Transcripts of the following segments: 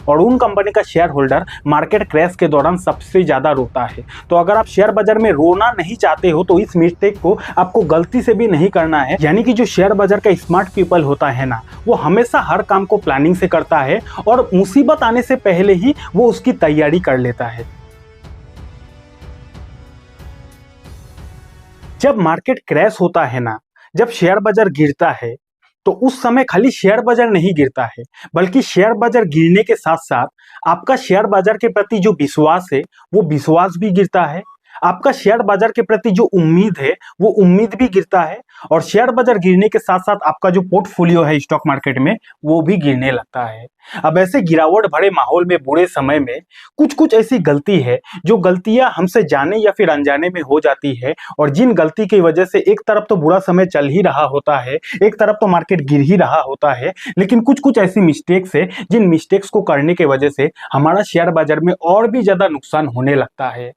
और उन कंपनी का शेयर होल्डर मार्केट क्रैश के दौरान सबसे ज़्यादा रोता है। तो अगर आप शेयर बाजार में रोना नहीं चाहते हो तो इस मिस्टेक को आपको गलती से भी नहीं करना है। यानी कि जो शेयर बाजार का स्मार्ट पीपल होता है ना, वो हमेशा हर काम को प्लानिंग से करता है और मुसीबत आने से पहले ही वो उसकी तैयारी कर लेता है। जब मार्केट क्रैश होता है ना, जब शेयर बाजार गिरता है, तो उस समय खाली शेयर बाजार नहीं गिरता है, बल्कि शेयर बाजार गिरने के साथ साथ आपका शेयर बाजार के प्रति जो विश्वास है वो विश्वास भी गिरता है। आपका शेयर बाजार के प्रति जो उम्मीद है वो उम्मीद भी गिरता है। और शेयर बाजार गिरने के साथ साथ आपका जो पोर्टफोलियो है स्टॉक मार्केट में वो भी गिरने लगता है। अब ऐसे गिरावट भरे माहौल में, बुरे समय में कुछ कुछ ऐसी गलती है जो गलतियां हमसे जाने या फिर अनजाने में हो जाती है, और जिन गलती की वजह से एक तरफ तो बुरा समय चल ही रहा होता है, एक तरफ तो मार्केट गिर ही रहा होता है, लेकिन कुछ कुछ ऐसी मिस्टेक्स है जिन मिस्टेक्स को करने की वजह से हमारा शेयर बाजार में और भी ज्यादा नुकसान होने लगता है।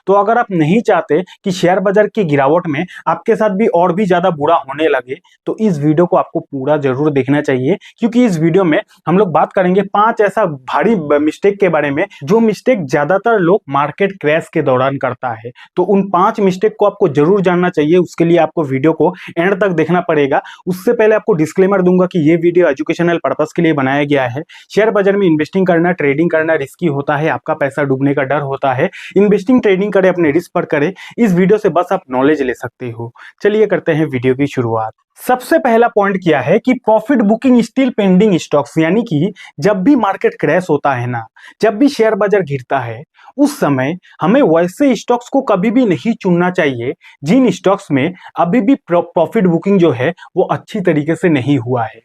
तो अगर आप नहीं चाहते कि शेयर बाजार की गिरावट में आपके साथ भी और भी ज्यादा बुरा होने लगे, तो इस वीडियो को आपको पूरा जरूर देखना चाहिए, क्योंकि इस वीडियो में हम लोग बात करेंगे 5 ऐसा भारी मिस्टेक के बारे में जो मिस्टेक ज्यादातर लोग मार्केट क्रैश के दौरान करता है। तो उन 5 मिस्टेक को आपको जरूर जानना चाहिए, उसके लिए आपको वीडियो को एंड तक देखना पड़ेगा। उससे पहले आपको डिस्क्लेमर दूंगा कि ये वीडियो एजुकेशनल पर्पस के लिए बनाया गया है। शेयर बाजार में इन्वेस्टिंग करना, ट्रेडिंग करना रिस्की होता है, आपका पैसा डूबने का डर होता है। इन्वेस्टिंग ट्रेडिंग करें, अपने रिस्क पर करें। इस वीडियो से बस आप नॉलेज ले सकते हो। चलिए करते हैं वीडियो की शुरुआत। सबसे पहला पॉइंट क्या है कि profit booking still pending stocks, यानी कि जब भी मार्केट क्रैश होता है ना, जब भी शेयर बाजार गिरता है, उस समय हमें वैसे स्टॉक्स को कभी भी नहीं चुनना चाहिए जिन स्टॉक्स में अभी भी प्रॉफिट बुकिंग जो है वो अच्छी तरीके से नहीं हुआ है,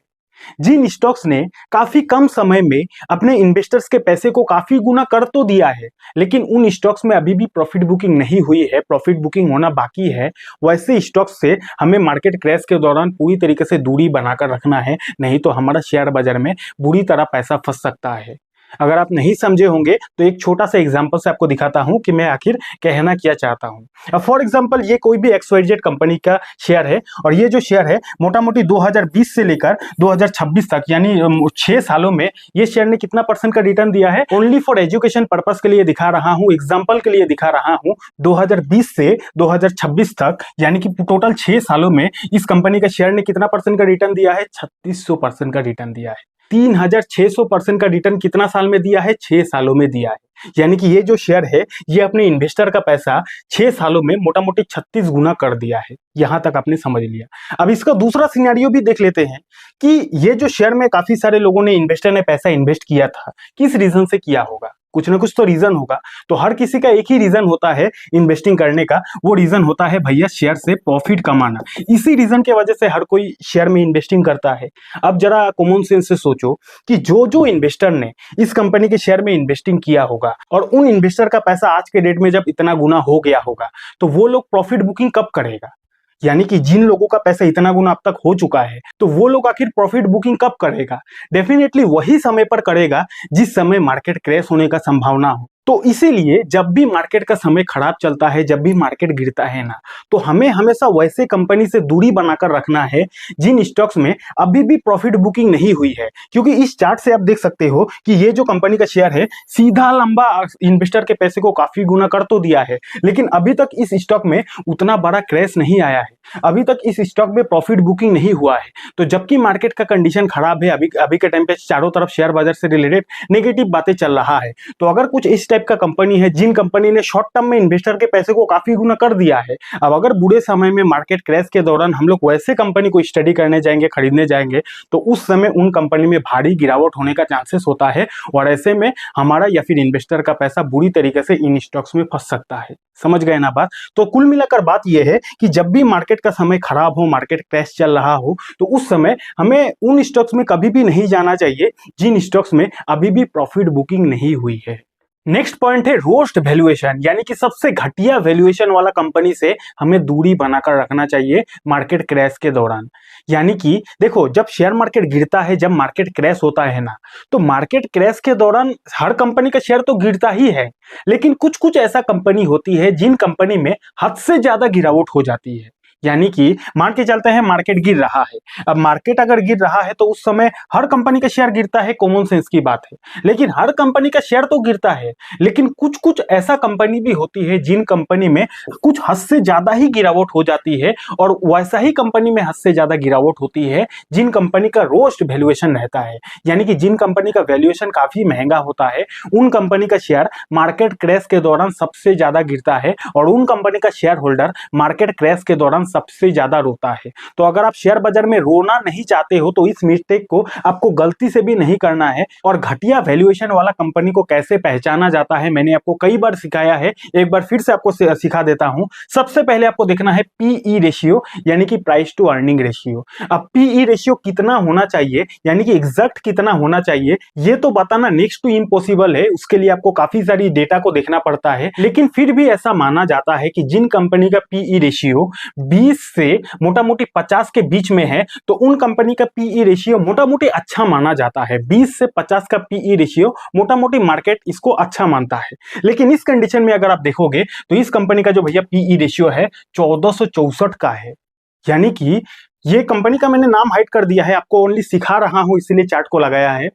जिन स्टॉक्स ने काफी कम समय में अपने इन्वेस्टर्स के पैसे को काफी गुना कर तो दिया है, लेकिन उन स्टॉक्स में अभी भी प्रॉफिट बुकिंग नहीं हुई है, प्रॉफिट बुकिंग होना बाकी है। वैसे स्टॉक्स से हमें मार्केट क्रैश के दौरान पूरी तरीके से दूरी बनाकर रखना है, नहीं तो हमारा शेयर बाजार में बुरी तरह पैसा फंस सकता है। अगर आप नहीं समझे होंगे तो एक छोटा सा एग्जांपल से आपको दिखाता हूं कि मैं आखिर कहना क्या चाहता हूं। अब फॉर एग्जांपल ये कोई भी XYZ कंपनी का शेयर है, और ये जो शेयर है मोटा मोटी 2020 से लेकर 2026 तक, यानी 6 सालों में ये शेयर ने कितना % का रिटर्न दिया है। ओनली फॉर एजुकेशन पर्पस के लिए दिखा रहा हूं, एग्जाम्पल के लिए दिखा रहा हूं। 2020 से 2026 तक, यानी कि टोटल 6 सालों में इस कंपनी का शेयर ने कितना % का रिटर्न दिया है? 3600% का रिटर्न दिया है। 3600% का रिटर्न कितना साल में दिया है? 6 सालों में दिया है। यानी कि ये जो शेयर है ये अपने इन्वेस्टर का पैसा 6 सालों में मोटा मोटी 36 गुना कर दिया है। यहां तक आपने समझ लिया। अब इसका दूसरा सिनेरियो भी देख लेते हैं कि ये जो शेयर में काफी सारे लोगों ने, इन्वेस्टर ने पैसा इन्वेस्ट किया था, किस रीजन से किया होगा? कुछ ना कुछ तो रीजन होगा। तो हर किसी का एक ही रीजन होता है इन्वेस्टिंग करने का, वो रीजन होता है भैया शेयर से प्रॉफिट कमाना। इसी रीजन के वजह से हर कोई शेयर में इन्वेस्टिंग करता है। अब जरा कॉमन सेंस से सोचो कि जो जो इन्वेस्टर ने इस कंपनी के शेयर में इन्वेस्टिंग किया होगा और उन इन्वेस्टर का पैसा आज के डेट में जब इतना गुना हो गया होगा, तो वो लोग प्रॉफिट बुकिंग कब करेगा? यानी कि जिन लोगों का पैसा इतना गुना अब तक हो चुका है, तो वो लोग आखिर प्रॉफिट बुकिंग कब करेगा? डेफिनेटली वही समय पर करेगा जिस समय मार्केट क्रैश होने का संभावना हो। तो इसीलिए जब भी मार्केट का समय खराब चलता है, जब भी मार्केट गिरता है ना, तो हमें हमेशा वैसे कंपनी से दूरी बनाकर रखना है जिन स्टॉक्स में अभी भी प्रॉफिट बुकिंग नहीं हुई है। क्योंकि इस चार्ट से आप देख सकते हो कि ये जो कंपनी का शेयर है सीधा लंबा इन्वेस्टर के पैसे को काफी गुना कर तो दिया है, लेकिन अभी तक इस स्टॉक में उतना बड़ा क्रैश नहीं आया है, अभी तक इस स्टॉक में प्रॉफिट बुकिंग नहीं हुआ है। तो जबकि मार्केट का कंडीशन खराब है, अभी के टाइम पे चारों तरफ शेयर बाजार से रिलेटेड नेगेटिव बातें चल रहा है, तो अगर कुछ इस टाइप का कंपनी है जिन कंपनी ने शॉर्ट टर्म में इन्वेस्टर के पैसे को काफी गुना कर दिया है, अब अगर बुरे समय में मार्केट क्रैश के दौरान हम लोग वैसे कंपनी को स्टडी करने जाएंगे, खरीदने जाएंगे, तो उस समय उन कंपनी में भारी गिरावट होने का चांसेस होता है, और ऐसे में हमारा या फिर इन्वेस्टर का पैसा बुरी तरीके से इन स्टॉक्स में फंस सकता है। समझ गए ना बात? तो कुल मिलाकर बात यह है कि जब भी मार्केट का समय खराब हो, मार्केट क्रैश चल रहा हो, तो उस समय हमें उन स्टॉक्स में कभी भी नहीं जाना चाहिए जिन स्टॉक्स में अभी भी प्रॉफिट बुकिंग नहीं हुई है। नेक्स्ट पॉइंट है रोस्ट वैल्यूएशन, यानी कि सबसे घटिया वैल्यूएशन वाला कंपनी से हमें दूरी बनाकर रखना चाहिए मार्केट क्रैश के दौरान। यानी कि देखो, जब शेयर मार्केट गिरता है, जब मार्केट क्रैश होता है ना, तो मार्केट क्रैश के दौरान हर कंपनी का शेयर तो गिरता ही है, लेकिन कुछ कुछ ऐसा कंपनी होती है जिन कंपनी में हद से ज्यादा गिरावट हो जाती है। यानी कि मान के चलते हैं मार्केट गिर रहा है। अब मार्केट अगर गिर रहा है तो उस समय हर कंपनी का शेयर गिरता है, कॉमन सेंस की बात है। लेकिन हर कंपनी का शेयर तो गिरता है, लेकिन कुछ कुछ ऐसा कंपनी भी होती है जिन कंपनी में कुछ हद से ज्यादा ही गिरावट हो जाती है, और वैसा ही कंपनी में हद से ज्यादा गिरावट होती है जिन कंपनी का रोस्ट वैल्यूएशन रहता है। यानी कि जिन कंपनी का वैल्यूएशन काफी महंगा होता है उन कंपनी का शेयर मार्केट क्रैश के दौरान सबसे ज्यादा गिरता है, और उन कंपनी का शेयर होल्डर मार्केट क्रैश के दौरान सबसे ज्यादा रोता है। तो अगर आप शेयर बाजार में रोना नहीं चाहते हो तो इस मिस्टेक को आपको गलती से भी नहीं करना है। और घटिया वैल्यूएशन वाला कंपनी को कैसे पहचाना जाता है मैंने आपको कई बार सिखाया है, एक बार फिर से आपको सिखा देता हूं। सबसे पहले आपको देखना है पीई रेशियो, यानी कि प्राइस टू अर्निंग रेशियो। अब पीई रेशियो कितना होना चाहिए, यानी कि एग्जैक्ट कितना होना चाहिए, ये तो बताना नेक्स्ट टू इम्पॉसिबल है। उसके लिए आपको काफी सारी डेटा को देखना पड़ता है, लेकिन फिर भी ऐसा माना जाता है कि जिन कंपनी का पीई रेशियो 20 से मोटा मोटी 50 के बीच में है तो उन कंपनी का पीई रेशियो मोटा मोटी अच्छा माना जाता है। 20 से 50 का पीई रेशियो मोटा मोटी मार्केट इसको अच्छा मानता है। लेकिन इस कंडीशन में अगर आप देखोगे तो इस कंपनी का जो भैया पीई रेशियो है 1464 का है। यानी कि ये कंपनी का मैंने नाम हाइड कर दिया है, आपको ओनली सिखा रहा हूं इसलिए चार्ट को लगाया है।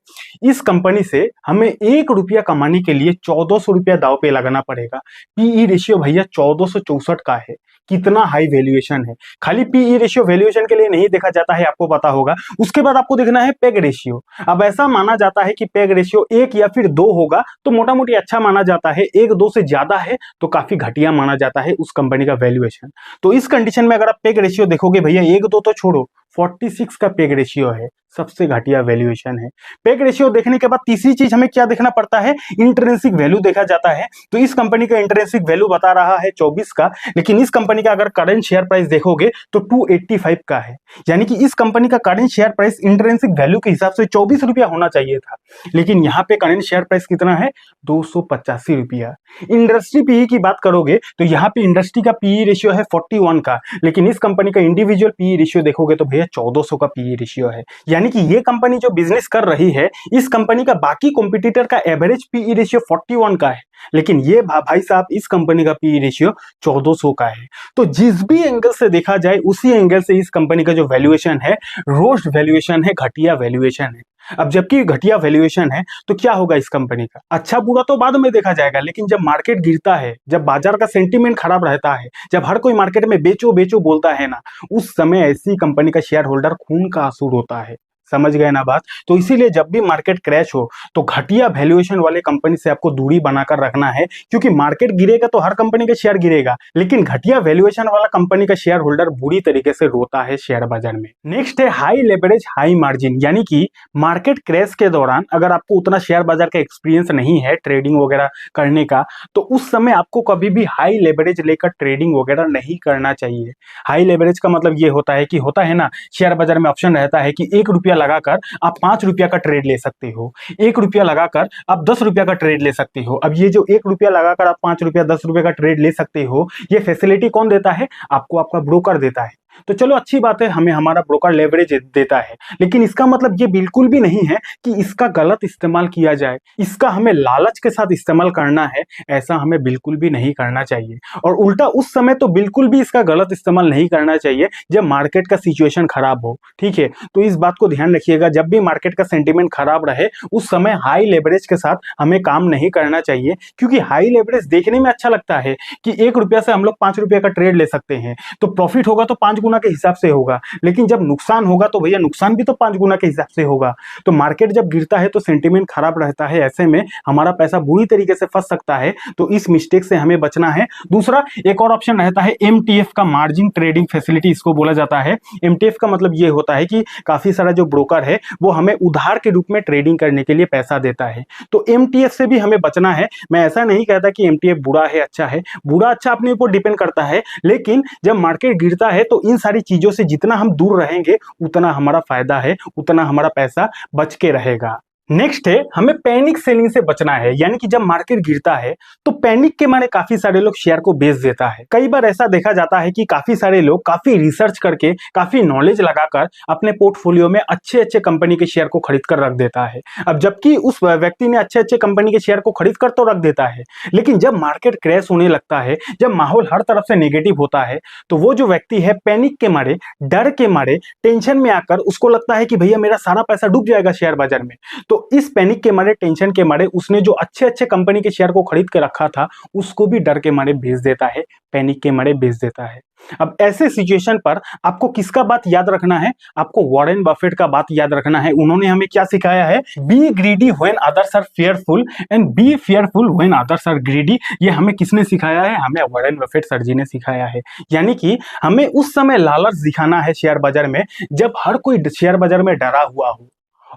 इस कंपनी से हमें 1 रुपया कमाने के लिए 1400 रुपया दाव पे लगाना पड़ेगा। पीई रेशियो भैया 1464 का है। कितना हाई वैल्यूएशन है। खाली पीई रेशियो वैल्यूएशन के लिए नहीं देखा जाता है, आपको पता होगा। उसके बाद आपको देखना है पेग रेशियो। अब ऐसा माना जाता है कि पेग रेशियो 1 या फिर 2 होगा तो मोटा मोटी अच्छा माना जाता है, 1-2 से ज्यादा है तो काफी घटिया माना जाता है उस कंपनी का वैल्यूएशन। तो इस कंडीशन में अगर आप पेग रेशियो देखोगे भैया 1-2 तो छोड़ो, 46 का पेग रेशियो है, सबसे घटिया वैल्यूएशन है। पेग रेशियो देखने के बाद तीसरी चीज हमें क्या देखना पड़ता है, इंट्रिंसिक वैल्यू देखा जाता है। तो इस कंपनी का इंट्रिंसिक वैल्यू बता रहा है 24 का, लेकिन इस कंपनी का अगर करंट शेयर प्राइस देखोगे तो 285 का है। यानी कि इस कंपनी का current share price intrinsic value के हिसाब से 24 रुपया होना चाहिए था, लेकिन यहाँ पे करंट शेयर प्राइस कितना है, 285 रुपया। इंडस्ट्री पीई की बात करोगे तो यहाँ पे इंडस्ट्री का पीई रेशियो है 41 का, लेकिन इस कंपनी का इंडिविजुअल पीई रेशियो देखोगे तो भैया 1400 का पीई रेशियो है। यानी कि ये कंपनी जो बिजनेस कर रही है, इस कंपनी का बाकी कॉम्पिटिटर का एवरेज पीई रेशियो 41 का है, लेकिन ये भाई साहब इस कंपनी का पीई रेशियो 1400 का है। तो जिस भी एंगल से देखा जाए उसी एंगल से इस कंपनी का जो वैल्यूएशन है रोस्ट वैल्यूएशन है, घटिया वैल्यूएशन है। अब जबकि घटिया वैल्यूएशन है तो क्या होगा इस कंपनी का, अच्छा बुरा तो बाद में देखा जाएगा, लेकिन जब मार्केट गिरता है, जब बाजार का सेंटीमेंट खराब रहता है, जब हर कोई मार्केट में बेचो बेचो बोलता है ना, उस समय ऐसी कंपनी का शेयर होल्डर खून का आंसू रोता है। समझ गए ना बात। तो इसीलिए जब भी मार्केट क्रैश हो तो घटिया वैल्यूएशन वाले कंपनी से आपको दूरी बनाकर रखना है, क्योंकि मार्केट गिरेगा तो हर कंपनी का शेयर गिरेगा, लेकिन घटिया वैल्यूएशन वाला कंपनी का शेयर होल्डर बुरी तरीके से रोता है शेयर बाजार में। नेक्स्ट है हाई लेवरेज हाई मार्जिन, यानी कि मार्केट क्रैश के दौरान अगर आपको उतना शेयर बाजार का एक्सपीरियंस नहीं है ट्रेडिंग वगैरह करने का, तो उस समय आपको कभी भी हाई लेवरेज लेकर ट्रेडिंग वगैरह नहीं करना चाहिए। हाई लेवरेज का मतलब ये होता है कि होता है ना, शेयर बाजार में ऑप्शन रहता है कि 1 रुपया लगाकर आप 5 रुपया का ट्रेड ले सकते हो, 1 रुपया लगाकर आप 10 रुपया का ट्रेड ले सकते हो। अब ये जो 1 रुपया लगाकर आप 5 रुपया 10 रुपये का ट्रेड ले सकते हो, ये फैसिलिटी कौन देता है, आपको आपका ब्रोकर देता है। तो चलो अच्छी बात है, हमें हमारा ब्रोकर लेवरेज देता है, लेकिन इसका मतलब ये बिल्कुल भी नहीं है कि इसका गलत इस्तेमाल किया जाए, इसका हमें लालच के साथ इस्तेमाल करना है, ऐसा हमें बिल्कुल भी नहीं करना चाहिए। और उल्टा उस समय तो बिल्कुल भी इसका गलत इस्तेमाल नहीं करना चाहिए जब मार्केट का सिचुएशन खराब हो, ठीक है। तो इस बात को ध्यान रखिएगा, जब भी मार्केट का सेंटीमेंट खराब रहे उस समय हाई लेवरेज के साथ हमें काम नहीं करना चाहिए, क्योंकि हाई लेवरेज देखने में अच्छा लगता है कि 1 रुपया से हम लोग 5 रुपया का ट्रेड ले सकते हैं, तो प्रॉफिट होगा तो 5 गुना के हिसाब से होगा, लेकिन जब नुकसान होगा तो भैया नुकसान भी तो 5 गुना के हिसाब से होगा। तो मार्केट जब गिरता है तो सेंटीमेंट खराब रहता है, ऐसे में हमारा पैसा बुरी तरीके से फंस सकता है, तो इस मिस्टेक से हमें बचना है। दूसरा एक और ऑप्शन रहता है एमटीएफ का, मार्जिन ट्रेडिंग फैसिलिटी इसको बोला जाता है। एमटीएफ का मतलब ये होता है कि काफी सारा जो ब्रोकर है वो हमें उधार के रूप में ट्रेडिंग करने के लिए पैसा देता है, तो एमटीएफ से भी हमें बचना है। मैं ऐसा नहीं कहता कि एमटीएफ बुरा है अच्छा है, बुरा अच्छा अपने ऊपर डिपेंड करता है, लेकिन जब मार्केट गिरता है तो इन सारी चीजों से जितना हम दूर रहेंगे उतना हमारा फायदा है, उतना हमारा पैसा बच के रहेगा। नेक्स्ट है, हमें पैनिक सेलिंग से बचना है। यानी कि जब मार्केट गिरता है तो पैनिक के मारे काफी सारे लोग शेयर को बेच देता है। कई बार ऐसा देखा जाता है कि काफी सारे लोग काफी रिसर्च करके, काफी नॉलेज लगाकर अपने पोर्टफोलियो में अच्छे अच्छे कंपनी के शेयर को खरीद कर रख देता है। अब जबकि उस व्यक्ति ने अच्छे अच्छे कंपनी के शेयर को खरीद कर तो रख देता है, लेकिन जब मार्केट क्रैश होने लगता है, जब माहौल हर तरफ से नेगेटिव होता है, तो वो जो व्यक्ति है पैनिक के मारे, डर के मारे, टेंशन में आकर उसको लगता है कि भैया मेरा सारा पैसा डूब जाएगा शेयर बाजार में। तो इस पैनिक के मारे, टेंशन के मारे उसने जो अच्छे अच्छे कंपनी के शेयर को खरीद के रखा था उसको भी डर के मारे बेच देता है, पैनिक के मारे बेच देता है। अब ऐसे सिचुएशन पर आपको किसका बात याद रखना है? आपको वॉरेन बफेट का बात याद रखना है। उन्होंने हमें क्या सिखाया है? Be greedy when others are fearful and be fearful when others are greedy. ये हमें किसने सिखाया है? हमें वॉरेन बफेट सर जी ने सिखाया है। यानी कि हमें उस समय लालच दिखाना है शेयर बाजार में जब हर कोई शेयर बाजार में डरा हुआ हो,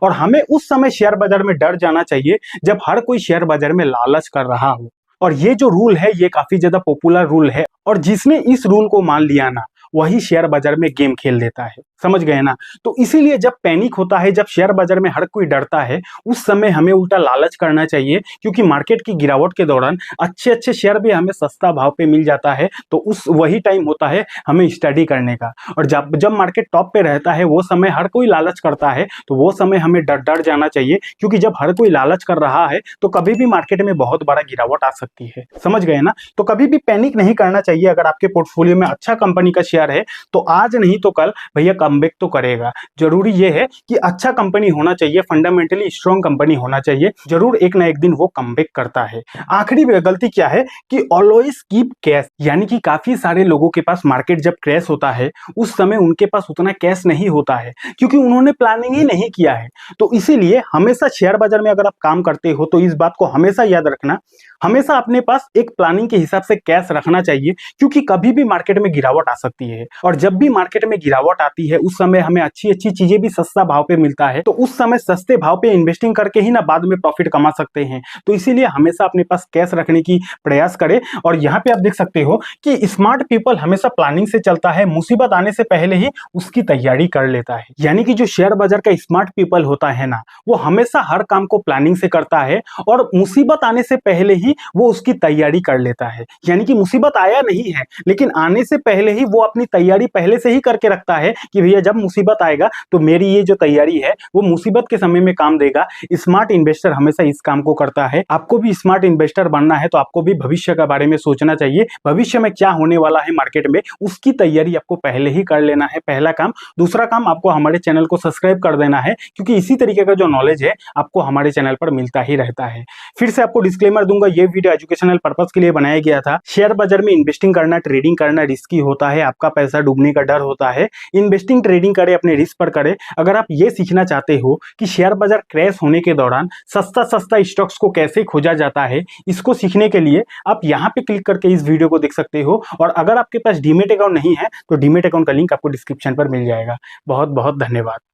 और हमें उस समय शेयर बाजार में डर जाना चाहिए जब हर कोई शेयर बाजार में लालच कर रहा हो। और ये जो रूल है ये काफी ज्यादा पॉपुलर रूल है, और जिसने इस रूल को मान लिया ना, वही शेयर बाजार में गेम खेल लेता है। समझ गए ना? तो इसीलिए जब पैनिक होता है, जब शेयर बाजार में हर कोई डरता है, उस समय हमें उल्टा लालच करना चाहिए, क्योंकि मार्केट की गिरावट के दौरान अच्छे अच्छे शेयर भी हमें सस्ता भाव पे मिल जाता है। तो उस वही टाइम होता है हमें स्टडी करने का। और जब जब मार्केट टॉप पे रहता है, वो समय हर कोई लालच करता है, तो वो समय हमें डर जाना चाहिए, क्योंकि जब हर कोई लालच कर रहा है तो कभी भी मार्केट में बहुत बड़ा गिरावट आ सकती है। समझ गए ना? तो कभी भी पैनिक नहीं करना चाहिए। अगर आपके पोर्टफोलियो में अच्छा कंपनी का शेयर है तो आज नहीं तो कल भैया कमबैक तो करेगा। जरूरी ये है कि अच्छा कंपनी होना चाहिए, फंडामेंटली स्ट्रॉन्ग कंपनी होना चाहिए, जरूर एक ना एक दिन वो कमबैक करता है। आखिरी गलती क्या है कि ऑलवेज कीप कैश। यानी कि काफी सारे लोगों के पास मार्केट जब क्रैश होता है उस समय उनके पास उतना कैश नहीं होता है, क्योंकि उन्होंने प्लानिंग ही नहीं किया है। तो इसीलिए हमेशा शेयर बाजार में अगर आप काम करते हो तो इस बात को हमेशा याद रखना, हमेशा अपने पास एक प्लानिंग के हिसाब से कैश रखना चाहिए, क्योंकि कभी भी मार्केट में गिरावट आ सकती है। और जब भी मार्केट में गिरावट आती है उस समय हमें अच्छी अच्छी चीजें भी सस्ता भाव पे मिलता है, तो उस समय सस्ते भाव पे इन्वेस्टिंग करके ही ना बाद में प्रॉफिट कमा सकते हैं। तो इसीलिए हमेशा अपने पास कैश रखने की प्रयास करें। और यहाँ पे आप देख सकते हो कि स्मार्ट पीपल हमेशा प्लानिंग से चलता है, मुसीबत आने से पहले ही उसकी तैयारी कर लेता है। यानी कि जो शेयर बाजार का स्मार्ट पीपल होता है ना, वो हमेशा हर काम को प्लानिंग से करता है और मुसीबत आने से पहले ही वो उसकी तैयारी कर लेता है। यानी कि मुसीबत आया नहीं है, लेकिन आने से पहले ही वो अपनी तैयारी पहले से ही करके रखता है कि भैया जब मुसीबत आएगा तो मेरी ये जो तैयारी है वो मुसीबत के समय में काम देगा। स्मार्ट इन्वेस्टर हमेशा इस काम को करता है। आपको भी स्मार्ट इन्वेस्टर बनना है तो आपको भी भविष्य के बारे में सोचना चाहिए। भविष्य में क्या होने वाला है मार्केट में, उसकी तैयारी आपको पहले ही कर लेना है, पहला काम। दूसरा काम, आपको हमारे चैनल को सब्सक्राइब कर देना है, क्योंकि इसी तरीके का जो नॉलेज है आपको हमारे चैनल पर मिलता ही रहता है। फिर से आपको डिस्क्लेमर दूंगा, ये वीडियो एजुकेशनल पर्पस के लिए बनाया गया था। शेयर बाजार में इन्वेस्टिंग करना, ट्रेडिंग करना रिस्की होता है, आपका पैसा डूबने का डर होता है। इन्वेस्टिंग ट्रेडिंग करें, अपने रिस्क पर करें। अगर आप ये सीखना चाहते हो कि शेयर बाजार क्रैश होने के दौरान सस्ता सस्ता स्टॉक्स को कैसे खोजा जाता है, इसको सीखने के लिए आप यहाँ पे क्लिक करके इस वीडियो को देख सकते हो। और अगर आपके पास डीमैट अकाउंट नहीं है तो डीमैट अकाउंट का लिंक आपको डिस्क्रिप्शन पर मिल जाएगा। बहुत बहुत धन्यवाद।